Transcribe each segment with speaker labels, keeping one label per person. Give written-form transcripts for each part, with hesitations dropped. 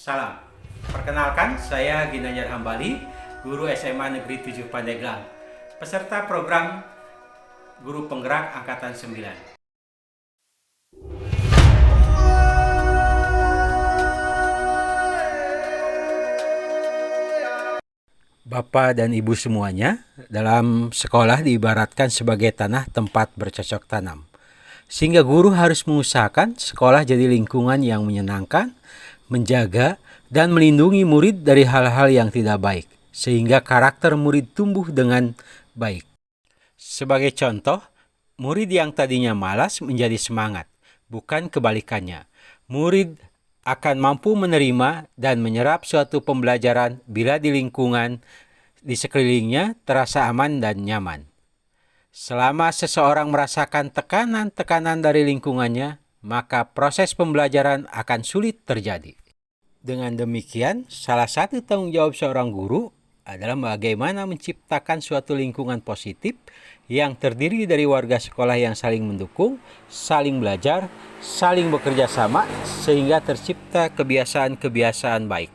Speaker 1: Salam. Perkenalkan, saya Ginanjar Hambali, guru SMA Negeri 7 Pandeglang, peserta program Guru Penggerak Angkatan 9. Bapak dan Ibu semuanya, dalam sekolah diibaratkan sebagai tanah tempat bercocok tanam. Sehingga guru harus mengusahakan sekolah jadi lingkungan yang menyenangkan, menjaga, dan melindungi murid dari hal-hal yang tidak baik, sehingga karakter murid tumbuh dengan baik. Sebagai contoh, murid yang tadinya malas menjadi semangat, bukan kebalikannya. Murid akan mampu menerima dan menyerap suatu pembelajaran bila di lingkungan di sekelilingnya terasa aman dan nyaman. Selama seseorang merasakan tekanan-tekanan dari lingkungannya, maka proses pembelajaran akan sulit terjadi. Dengan demikian, salah satu tanggung jawab seorang guru adalah bagaimana menciptakan suatu lingkungan positif yang terdiri dari warga sekolah yang saling mendukung, saling belajar, saling bekerja sama, sehingga tercipta kebiasaan-kebiasaan baik.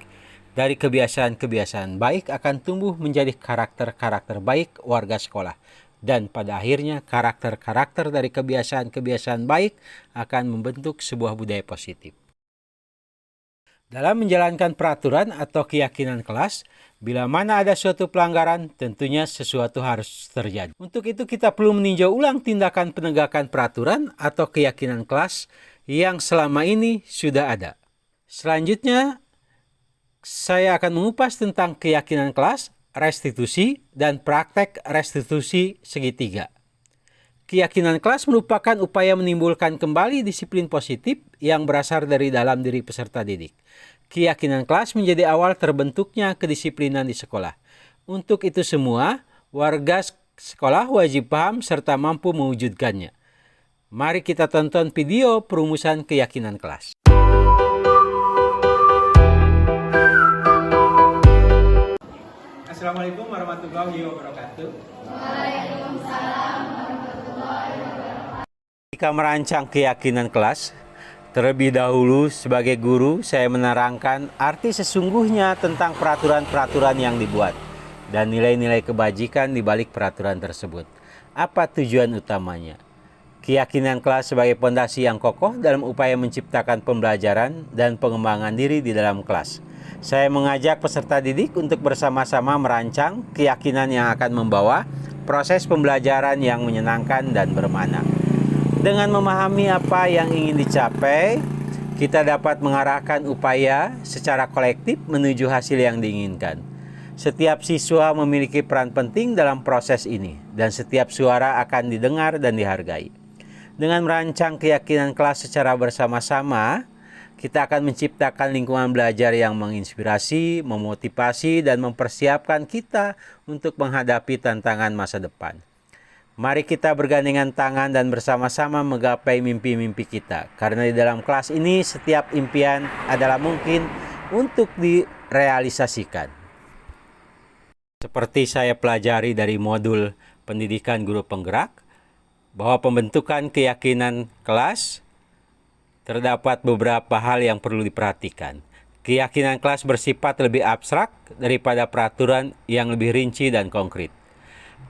Speaker 1: Dari kebiasaan-kebiasaan baik akan tumbuh menjadi karakter-karakter baik warga sekolah. Dan pada akhirnya karakter-karakter dari kebiasaan-kebiasaan baik akan membentuk sebuah budaya positif. Dalam menjalankan peraturan atau keyakinan kelas, bila mana ada suatu pelanggaran, tentunya sesuatu harus terjadi. Untuk itu kita perlu meninjau ulang tindakan penegakan peraturan atau keyakinan kelas yang selama ini sudah ada. Selanjutnya, saya akan mengupas tentang keyakinan kelas, restitusi, dan praktek restitusi segitiga. Keyakinan kelas merupakan upaya menimbulkan kembali disiplin positif yang berasal dari dalam diri peserta didik. Keyakinan kelas menjadi awal terbentuknya kedisiplinan di sekolah. Untuk itu semua, warga sekolah wajib paham serta mampu mewujudkannya. Mari kita tonton video perumusan keyakinan kelas. Assalamualaikum warahmatullahi wabarakatuh. Waalaikumsalam warahmatullahi wabarakatuh. Jika merancang keyakinan kelas, terlebih dahulu sebagai guru saya menerangkan arti sesungguhnya tentang peraturan-peraturan yang dibuat dan nilai-nilai kebajikan di balik peraturan tersebut. Apa tujuan utamanya? Keyakinan kelas sebagai fondasi yang kokoh dalam upaya menciptakan pembelajaran dan pengembangan diri di dalam kelas. Saya mengajak peserta didik untuk bersama-sama merancang keyakinan yang akan membawa proses pembelajaran yang menyenangkan dan bermakna. Dengan memahami apa yang ingin dicapai, kita dapat mengarahkan upaya secara kolektif menuju hasil yang diinginkan. Setiap siswa memiliki peran penting dalam proses ini, dan setiap suara akan didengar dan dihargai. Dengan merancang keyakinan kelas secara bersama-sama, kita akan menciptakan lingkungan belajar yang menginspirasi, memotivasi, dan mempersiapkan kita untuk menghadapi tantangan masa depan. Mari kita bergandengan tangan dan bersama-sama menggapai mimpi-mimpi kita. Karena di dalam kelas ini setiap impian adalah mungkin untuk direalisasikan. Seperti saya pelajari dari modul pendidikan guru penggerak, bahwa pembentukan keyakinan kelas terdapat beberapa hal yang perlu diperhatikan. Keyakinan kelas bersifat lebih abstrak daripada peraturan yang lebih rinci dan konkret.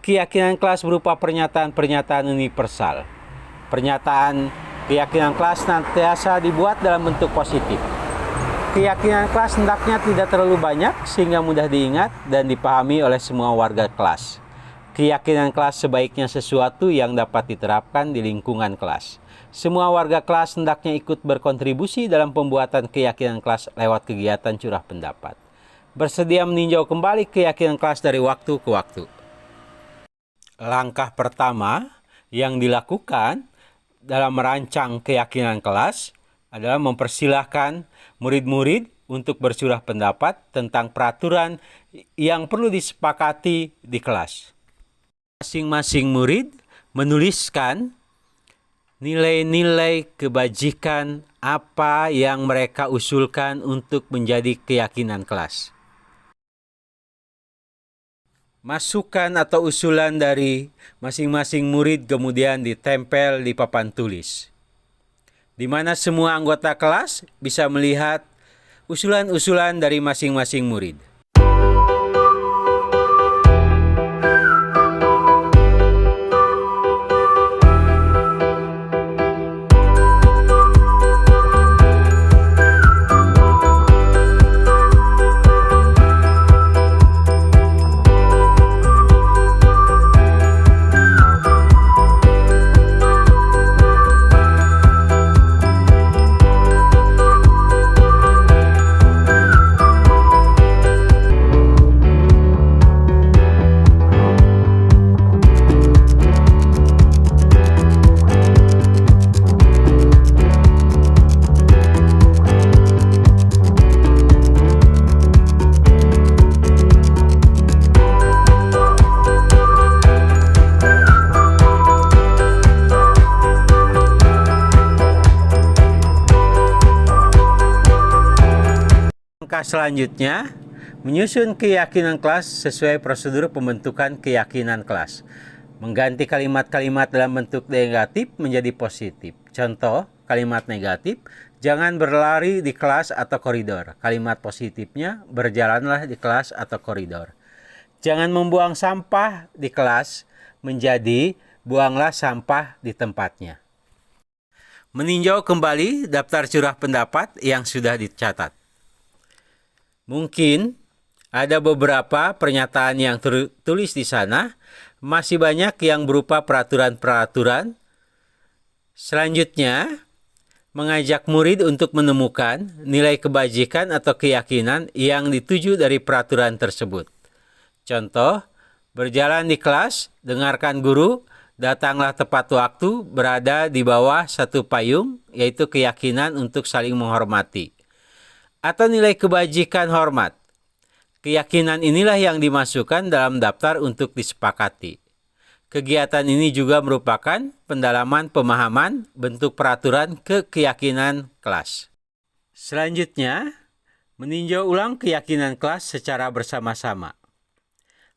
Speaker 1: Keyakinan kelas berupa pernyataan-pernyataan universal. Keyakinan kelas senantiasa dibuat dalam bentuk positif. Keyakinan kelas hendaknya tidak terlalu banyak sehingga mudah diingat dan dipahami oleh semua warga kelas. Keyakinan kelas sebaiknya sesuatu yang dapat diterapkan di lingkungan kelas. Semua warga kelas hendaknya ikut berkontribusi dalam pembuatan keyakinan kelas lewat kegiatan curah pendapat. Bersedia meninjau kembali keyakinan kelas dari waktu ke waktu. Langkah pertama yang dilakukan dalam merancang keyakinan kelas adalah mempersilahkan murid-murid untuk bercurah pendapat tentang peraturan yang perlu disepakati di kelas. Masing-masing murid menuliskan nilai-nilai kebajikan apa yang mereka usulkan untuk menjadi keyakinan kelas. Masukan atau usulan dari masing-masing murid kemudian ditempel di papan tulis, di mana semua anggota kelas bisa melihat usulan-usulan dari masing-masing murid. Langkah selanjutnya, menyusun keyakinan kelas sesuai prosedur pembentukan keyakinan kelas. Mengganti kalimat-kalimat dalam bentuk negatif menjadi positif. Contoh, kalimat negatif, jangan berlari di kelas atau koridor. Kalimat positifnya, berjalanlah di kelas atau koridor. Jangan membuang sampah di kelas menjadi, buanglah sampah di tempatnya. Meninjau kembali daftar curah pendapat yang sudah dicatat. Mungkin ada beberapa pernyataan yang tertulis di sana, masih banyak yang berupa peraturan-peraturan. Selanjutnya, mengajak murid untuk menemukan nilai kebajikan atau keyakinan yang dituju dari peraturan tersebut. Contoh, berjalan di kelas, dengarkan guru, datanglah tepat waktu, berada di bawah satu payung, yaitu keyakinan untuk saling menghormati. Atau nilai kebajikan hormat. Keyakinan inilah yang dimasukkan dalam daftar untuk disepakati. Kegiatan ini juga merupakan pendalaman pemahaman bentuk peraturan ke keyakinan kelas. Selanjutnya, meninjau ulang keyakinan kelas secara bersama-sama.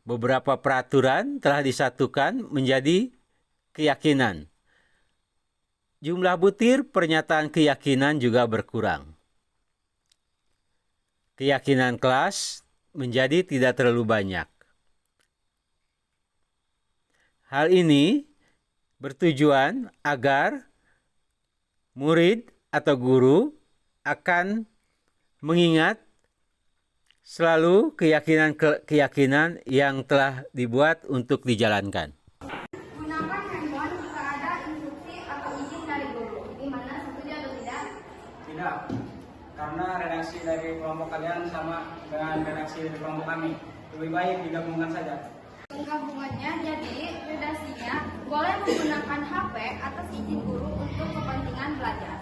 Speaker 1: Beberapa peraturan telah disatukan menjadi keyakinan. Jumlah butir pernyataan keyakinan juga berkurang. Keyakinan kelas menjadi tidak terlalu banyak. Hal ini bertujuan agar murid atau guru akan mengingat selalu keyakinan yang telah dibuat untuk dijalankan.
Speaker 2: Gunakan handphone jika ada instruksi atau izin dari guru. Gimana, setuju atau tidak?
Speaker 3: Tidak, karena redaksi dari kelompok kalian sama dengan redaksi dari kelompok kami. Lebih baik digabungkan saja.
Speaker 2: Penggabungannya jadi redaksinya boleh menggunakan HP atas izin guru untuk kepentingan belajar.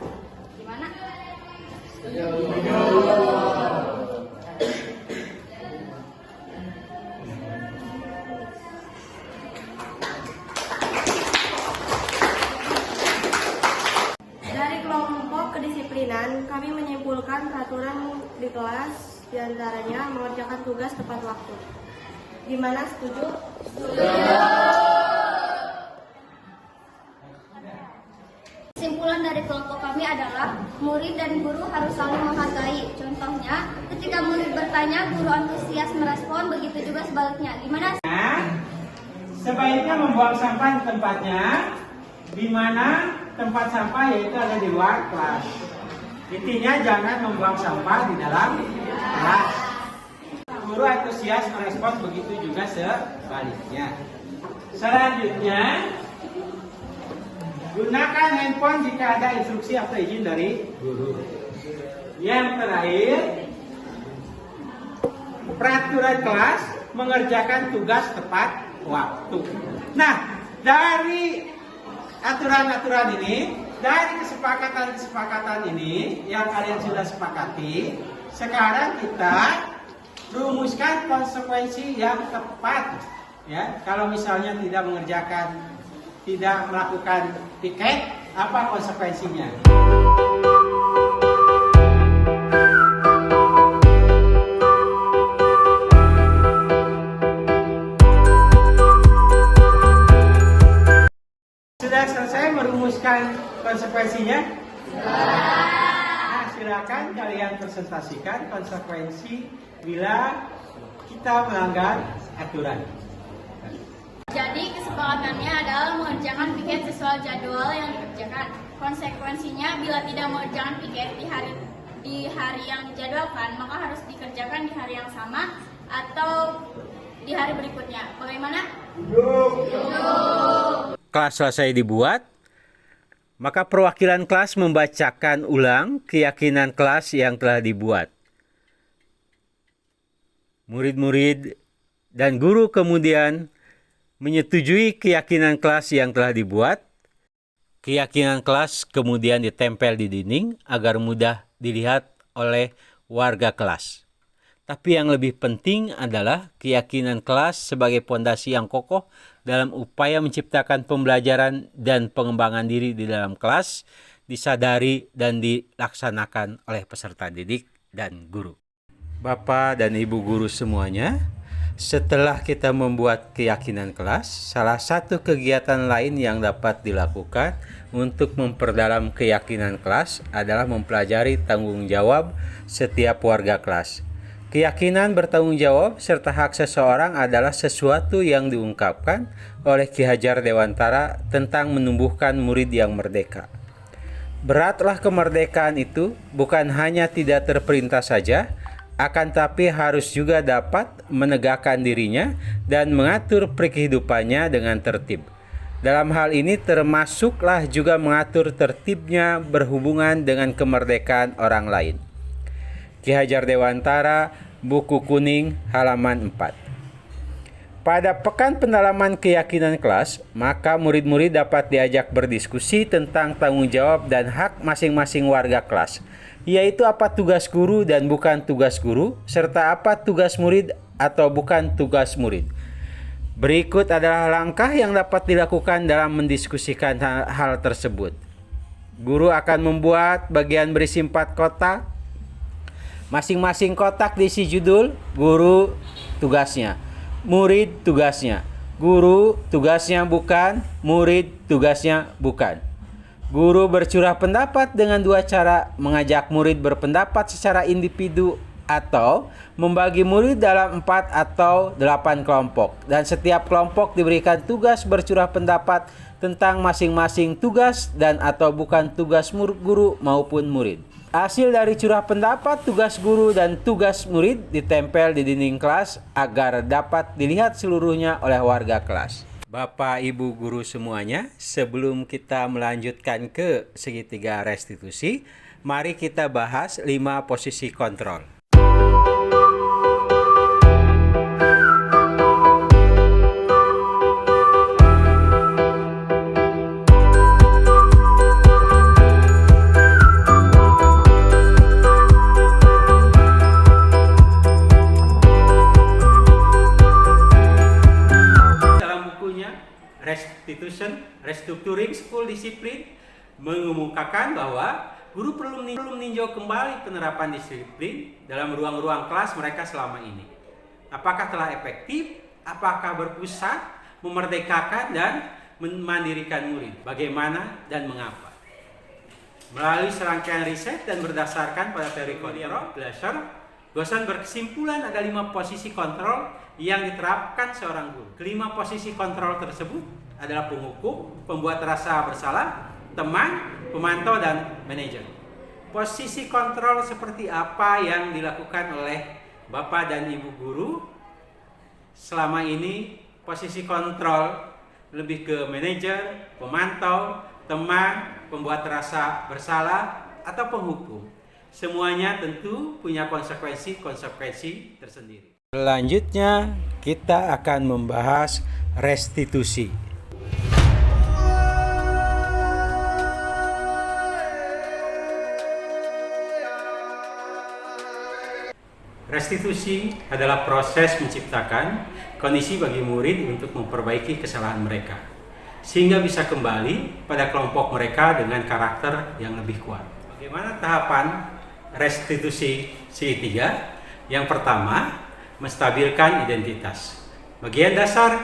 Speaker 2: Gimana?
Speaker 4: Dari kelompok kedisiplinan, kami menyimpulkan peraturan di kelas diantaranya mengerjakan tugas tepat waktu. Gimana, setuju?
Speaker 2: Kesimpulan dari kelompok kami adalah murid dan guru harus saling menghargai. Contohnya, ketika murid bertanya, guru antusias merespon, begitu juga sebaliknya. Gimana?
Speaker 3: Sebaiknya membuang sampah di tempatnya, di mana tempat sampah yaitu ada di luar kelas. Intinya jangan membuang sampah di dalam kelas. Guru antusias merespon, begitu juga sebaliknya. Selanjutnya, gunakan handphone jika ada instruksi atau izin dari guru. Yang terakhir, peraturan kelas mengerjakan tugas tepat waktu. Nah, dari aturan-aturan ini, dari kesepakatan-kesepakatan ini yang kalian sudah sepakati, sekarang kita rumuskan konsekuensi yang tepat. Ya, kalau misalnya tidak melakukan piket, apa konsekuensinya? Sudah selesai merumuskan konsekuensinya? Nah, silakan kalian merepresentasikan konsekuensi bila kita melanggar aturan.
Speaker 2: Jadi kesepakatannya adalah mengerjakan piket sesuai jadwal yang dikerjakan. Konsekuensinya bila tidak mengerjakan piket di hari yang dijadwalkan, maka harus dikerjakan di hari yang sama atau di hari berikutnya. Bagaimana?
Speaker 1: Kelas selesai dibuat, maka perwakilan kelas membacakan ulang keyakinan kelas yang telah dibuat. Murid-murid dan guru kemudian menyetujui keyakinan kelas yang telah dibuat. Keyakinan kelas kemudian ditempel di dinding agar mudah dilihat oleh warga kelas. Tapi yang lebih penting adalah keyakinan kelas sebagai pondasi yang kokoh dalam upaya menciptakan pembelajaran dan pengembangan diri di dalam kelas, disadari dan dilaksanakan oleh peserta didik dan guru. Bapak dan Ibu guru semuanya, setelah kita membuat keyakinan kelas, salah satu kegiatan lain yang dapat dilakukan untuk memperdalam keyakinan kelas adalah mempelajari tanggung jawab setiap warga kelas. Keyakinan bertanggung jawab serta hak seseorang adalah sesuatu yang diungkapkan oleh Ki Hajar Dewantara tentang menumbuhkan murid yang merdeka. Beratlah kemerdekaan itu bukan hanya tidak terperintah saja, akan tapi harus juga dapat menegakkan dirinya dan mengatur kehidupannya dengan tertib. Dalam hal ini termasuklah juga mengatur tertibnya berhubungan dengan kemerdekaan orang lain. Ki Hajar Dewantara, buku kuning, halaman 4. Pada pekan pendalaman keyakinan kelas, maka murid-murid dapat diajak berdiskusi tentang tanggung jawab dan hak masing-masing warga kelas, yaitu apa tugas guru dan bukan tugas guru, serta apa tugas murid atau bukan tugas murid. Berikut adalah langkah yang dapat dilakukan dalam mendiskusikan hal tersebut. Guru akan membuat bagian berisi 4 kotak. Masing-masing kotak diisi judul, guru tugasnya, murid tugasnya, guru tugasnya bukan, murid tugasnya bukan. Guru bercurah pendapat dengan 2 cara, mengajak murid berpendapat secara individu atau membagi murid dalam 4 atau 8 kelompok. Dan setiap kelompok diberikan tugas bercurah pendapat tentang masing-masing tugas dan atau bukan tugas guru maupun murid. Hasil dari curah pendapat tugas guru dan tugas murid ditempel di dinding kelas agar dapat dilihat seluruhnya oleh warga kelas. Bapak, Ibu guru semuanya, sebelum kita melanjutkan ke segitiga restitusi, mari kita bahas 5 posisi kontrol. Restructuring School Discipline mengemukakan bahwa guru perlu meninjau kembali penerapan disiplin dalam ruang-ruang kelas mereka selama ini. Apakah telah efektif? Apakah berpusat, memerdekakan dan memandirikan murid? Bagaimana dan mengapa? Melalui serangkaian riset dan berdasarkan pada teori kontrol, dosen berkesimpulan ada 5 posisi kontrol yang diterapkan seorang guru. Kelima posisi kontrol tersebut adalah penghukum, pembuat rasa bersalah, teman, pemantau, dan manajer. Posisi kontrol seperti apa yang dilakukan oleh Bapak dan Ibu guru? Selama ini posisi kontrol lebih ke manajer, pemantau, teman, pembuat rasa bersalah, atau penghukum. Semuanya tentu punya konsekuensi tersendiri. Selanjutnya kita akan membahas restitusi. Restitusi adalah proses menciptakan kondisi bagi murid untuk memperbaiki kesalahan mereka, sehingga bisa kembali pada kelompok mereka dengan karakter yang lebih kuat. Bagaimana tahapan restitusi segitiga? Yang pertama, menstabilkan identitas. Bagian dasar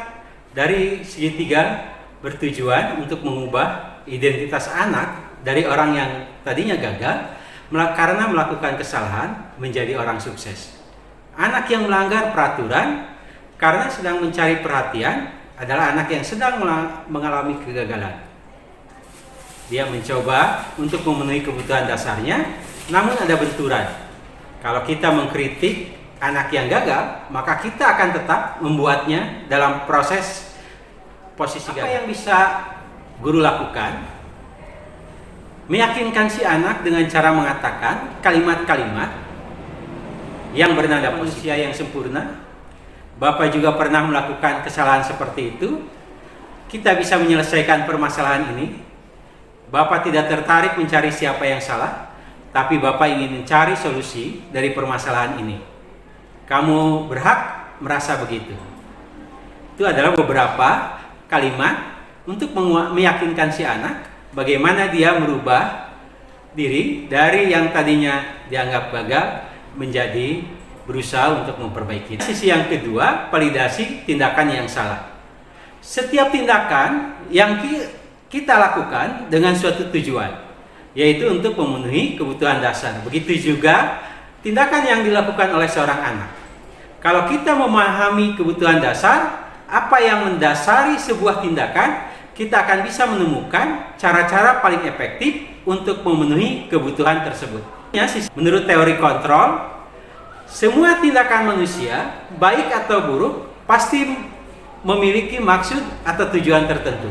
Speaker 1: dari segitiga bertujuan untuk mengubah identitas anak dari orang yang tadinya gagal karena melakukan kesalahan menjadi orang sukses. Anak yang melanggar peraturan karena sedang mencari perhatian adalah anak yang sedang mengalami kegagalan. Dia mencoba untuk memenuhi kebutuhan dasarnya, namun ada benturan. Kalau kita mengkritik anak yang gagal, maka kita akan tetap membuatnya dalam proses posisi gagal. Apa yang bisa guru lakukan? Meyakinkan si anak dengan cara mengatakan kalimat-kalimat yang bernada manusia yang sempurna. Bapak juga pernah melakukan kesalahan seperti itu. Kita bisa menyelesaikan permasalahan ini. Bapak tidak tertarik mencari siapa yang salah, tapi Bapak ingin mencari solusi dari permasalahan ini. Kamu berhak merasa begitu. Itu adalah beberapa kalimat untuk meyakinkan si anak bagaimana dia merubah diri dari yang tadinya dianggap gagal menjadi berusaha untuk memperbaiki. Sisi yang kedua, validasi tindakan yang salah. Setiap tindakan yang kita lakukan dengan suatu tujuan, yaitu untuk memenuhi kebutuhan dasar. Begitu juga tindakan yang dilakukan oleh seorang anak. Kalau kita memahami kebutuhan dasar, apa yang mendasari sebuah tindakan, kita akan bisa menemukan cara-cara paling efektif untuk memenuhi kebutuhan tersebut. Menurut teori kontrol, semua tindakan manusia, baik atau buruk, pasti memiliki maksud atau tujuan tertentu.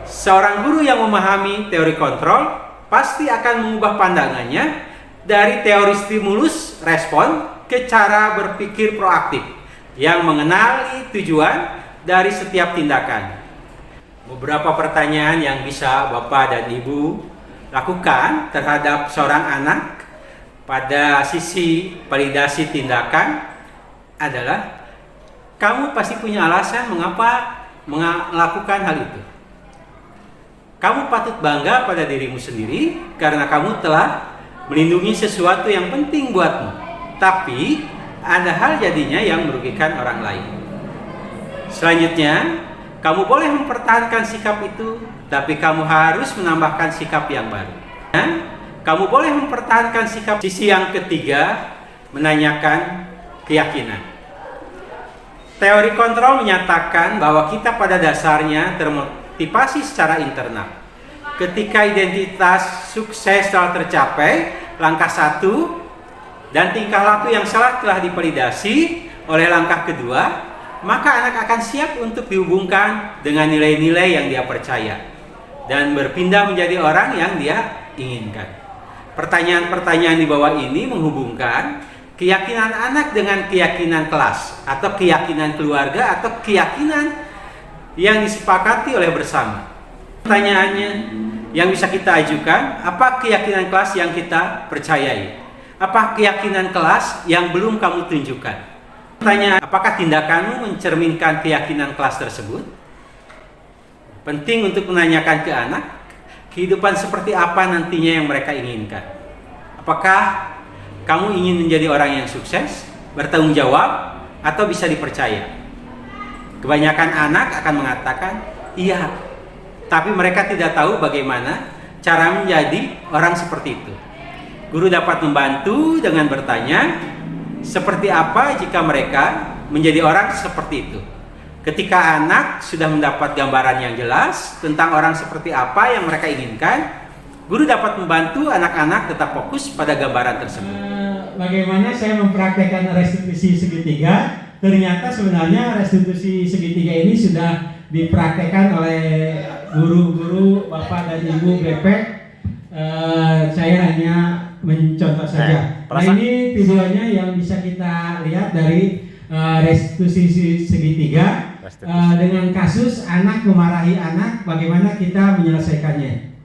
Speaker 1: Seorang guru yang memahami teori kontrol pasti akan mengubah pandangannya dari teori stimulus respon ke cara berpikir proaktif yang mengenali tujuan dari setiap tindakan. Beberapa pertanyaan yang bisa Bapak dan Ibu lakukan terhadap seorang anak pada sisi validasi tindakan adalah, kamu pasti punya alasan mengapa melakukan hal itu. Kamu patut bangga pada dirimu sendiri karena kamu telah melindungi sesuatu yang penting buatmu. Tapi ada hal jadinya yang merugikan orang lain. Selanjutnya, kamu boleh mempertahankan sikap itu, tapi kamu harus menambahkan sikap yang baru. Kamu boleh mempertahankan sikap. Sisi yang ketiga, menanyakan keyakinan. Teori kontrol menyatakan bahwa kita pada dasarnya termotivasi secara internal. Ketika identitas sukses telah tercapai, langkah 1, dan tingkah laku yang salah telah divalidasi oleh langkah kedua, maka anak akan siap untuk dihubungkan dengan nilai-nilai yang dia percaya dan berpindah menjadi orang yang dia inginkan. Pertanyaan-pertanyaan di bawah ini menghubungkan keyakinan anak dengan keyakinan kelas atau keyakinan keluarga atau keyakinan yang disepakati oleh bersama. Pertanyaannya yang bisa kita ajukan, apa keyakinan kelas yang kita percayai? Apa keyakinan kelas yang belum kamu tunjukkan? Pertanyaan, apakah tindakanmu mencerminkan keyakinan kelas tersebut? Penting untuk menanyakan ke anak, kehidupan seperti apa nantinya yang mereka inginkan. Apakah kamu ingin menjadi orang yang sukses, bertanggung jawab, atau bisa dipercaya? Kebanyakan anak akan mengatakan, iya, tapi mereka tidak tahu bagaimana cara menjadi orang seperti itu. Guru dapat membantu dengan bertanya, seperti apa jika mereka menjadi orang seperti itu? Ketika anak sudah mendapat gambaran yang jelas tentang orang seperti apa yang mereka inginkan, guru dapat membantu anak-anak tetap fokus pada gambaran tersebut.
Speaker 3: Bagaimana saya mempraktekkan restitusi segitiga? Ternyata sebenarnya restitusi segitiga ini sudah dipraktekkan oleh guru-guru Bapak dan Ibu BP. Saya hanya mencontoh saja. Nah, ini videonya yang bisa kita lihat dari restitusi segitiga dengan kasus anak memarahi anak, bagaimana kita menyelesaikannya.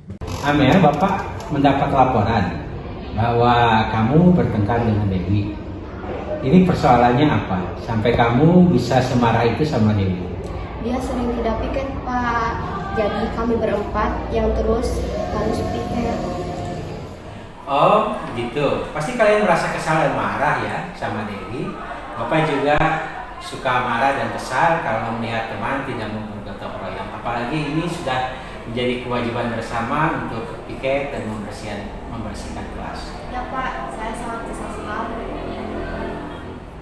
Speaker 3: Amel, Bapak mendapat laporan bahwa kamu bertengkar dengan Dewi. Ini persoalannya apa? Sampai kamu bisa semarah itu sama Dewi?
Speaker 4: Dia sering tidak piket, Pak. Jadi kami berempat yang terus harus piket.
Speaker 1: Oh gitu, pasti kalian merasa kesal dan marah ya sama Dewi. Bapak juga suka marah dan kesal kalau melihat teman tidak mau bergotong royong. Apalagi ini sudah menjadi kewajiban bersama untuk piket dan membersihkan kelas.
Speaker 4: Ya Pak, saya sangat kesal.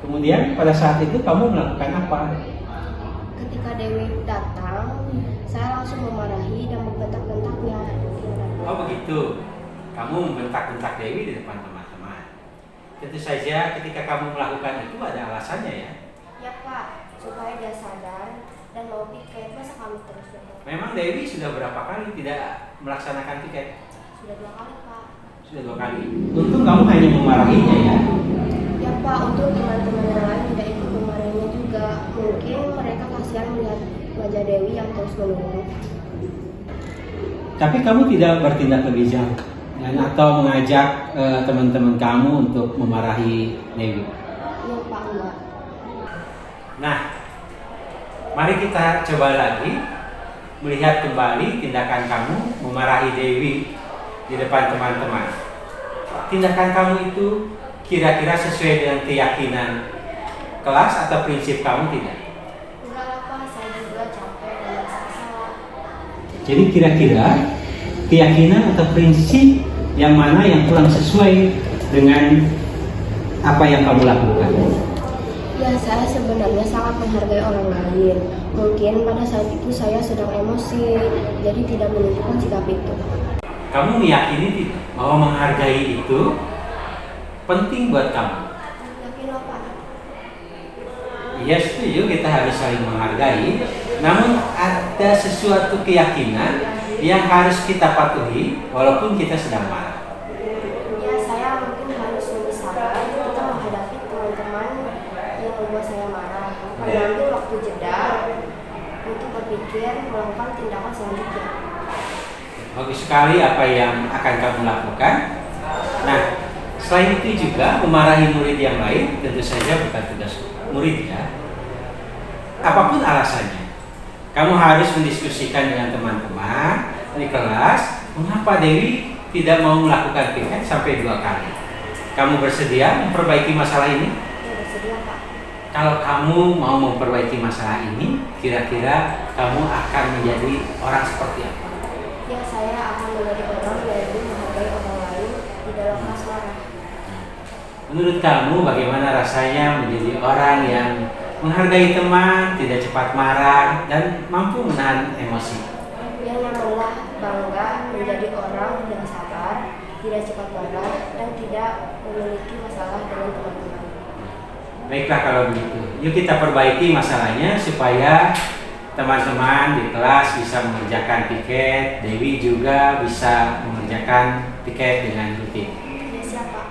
Speaker 3: Kemudian pada saat itu kamu melakukan apa?
Speaker 4: Ketika Dewi datang, saya langsung memarahi dan membentak-bentaknya.
Speaker 1: Oh begitu, kamu membentak-bentak Dewi di depan teman-teman. Tentu saja ketika kamu melakukan itu ada alasannya ya.
Speaker 4: Ya Pak, supaya dia sadar dan mau piket, masa kami terus bentak?
Speaker 1: Memang Dewi sudah berapa kali tidak melaksanakan piket?
Speaker 4: Sudah 2 kali Pak.
Speaker 1: Sudah 2 kali.
Speaker 3: Untung kamu hanya memarahinya ya.
Speaker 4: Ya Pak, untuk teman-teman yang lain tidak ikut memarahinya juga. Mungkin mereka kasihan melihat wajah Dewi yang terus menurun.
Speaker 3: Tapi kamu tidak bertindak lebih jauh dan atau mengajak teman-teman kamu untuk memarahi Dewi.
Speaker 4: Ya Pak, enggak.
Speaker 1: Nah, mari kita coba lagi melihat kembali tindakan kamu memarahi Dewi di depan teman-teman. Tindakan kamu itu kira-kira sesuai dengan keyakinan kelas atau prinsip kamu tidak?
Speaker 4: Enggak lah Pak, saya juga capek dan merasa salah.
Speaker 3: Jadi kira-kira keyakinan atau prinsip yang mana yang kurang sesuai dengan apa yang kamu lakukan?
Speaker 4: Ya, saya sebenarnya sangat menghargai orang lain. Mungkin pada saat itu saya sedang emosi, jadi tidak menunjukkan sikap itu.
Speaker 1: Kamu meyakini tidak bahwa menghargai itu penting buat kamu?
Speaker 4: Yakin loh Pak?
Speaker 1: Iya setuju, kita harus saling menghargai. Namun ada sesuatu keyakinan yang harus kita patuhi walaupun kita sedang marah.
Speaker 4: Ya, saya mungkin harus lebih sabar kita menghadapi teman-teman yang membuat saya marah. Mengambil waktu jeda untuk berpikir melakukan tindakan selanjutnya.
Speaker 1: Bagus sekali apa yang akan kamu lakukan. Nah, selain itu juga memarahi murid yang lain tentu saja bukan tugas murid ya. Apapun alasannya, kamu harus mendiskusikan dengan teman-teman di kelas mengapa Dewi tidak mau melakukan piket sampai 2 kali. Kamu bersedia memperbaiki masalah ini?
Speaker 4: Ya, bersedia Pak.
Speaker 1: Kalau kamu mau memperbaiki masalah ini, kira-kira kamu akan menjadi orang seperti apa?
Speaker 4: Ya, saya akan menjadi orang yang lebih menghargai orang lain di dalam kelas marah.
Speaker 1: Menurut kamu bagaimana rasanya menjadi orang yang menghargai teman, tidak cepat marah, dan mampu menahan emosi?
Speaker 4: Yang nyamanlah bangga menjadi orang yang sabar, tidak cepat marah, dan tidak memiliki masalah dengan teman-teman.
Speaker 1: Baiklah kalau begitu, yuk kita perbaiki masalahnya supaya teman-teman di kelas bisa mengerjakan piket, Dewi juga bisa mengerjakan piket dengan rutin.
Speaker 4: Ya, siapa?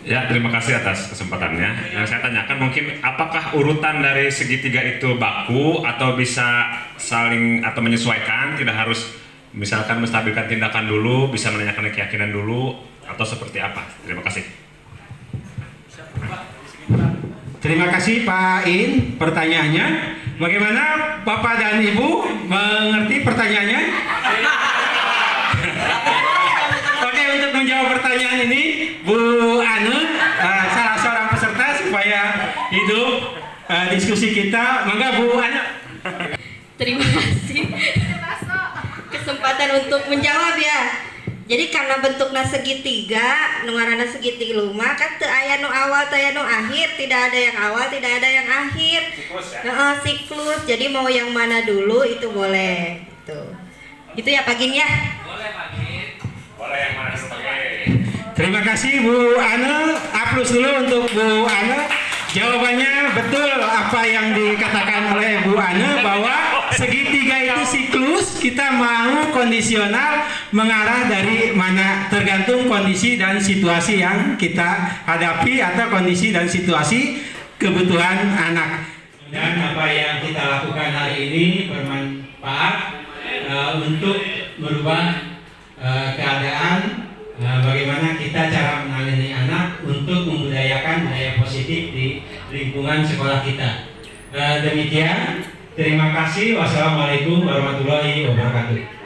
Speaker 5: Ya, terima kasih atas kesempatannya. Yang saya tanyakan mungkin apakah urutan dari segitiga itu baku atau bisa saling atau menyesuaikan, tidak harus misalkan menstabilkan tindakan dulu, bisa menanyakan keyakinan dulu, atau seperti apa? Terima kasih.
Speaker 3: Terima kasih Pak In pertanyaannya. Bagaimana Bapak dan Ibu mengerti pertanyaannya? Oke, untuk menjawab pertanyaan ini Bu Anu, salah seorang peserta supaya hidup diskusi kita. Mangga Bu Anu.
Speaker 6: Terima kasih kesempatan untuk menjawab ya. Jadi karena bentuknya segitiga, nu ngaranna segitiga luma kan teu aya nu awal teu aya nu akhir, tidak ada yang awal, tidak ada yang akhir. Siklus. Jadi mau yang mana dulu itu boleh gitu. Gitu ya Pak Gin ya?
Speaker 5: Boleh Pak Gin. Boleh yang mana sebagai.
Speaker 3: Terima kasih Bu Anu. Aplaus dulu untuk Bu Anu. Jawabannya betul apa yang dikatakan oleh Bu Anu bahwa segitiga itu siklus, kita mau kondisional mengarah dari mana tergantung kondisi dan situasi yang kita hadapi atau kondisi dan situasi kebutuhan anak. Dan apa yang kita lakukan hari ini bermanfaat untuk merubah keadaan. Bagaimana kita cara menangani anak untuk membudayakan budaya positif di lingkungan sekolah kita. Demikian, terima kasih. Wassalamualaikum warahmatullahi wabarakatuh.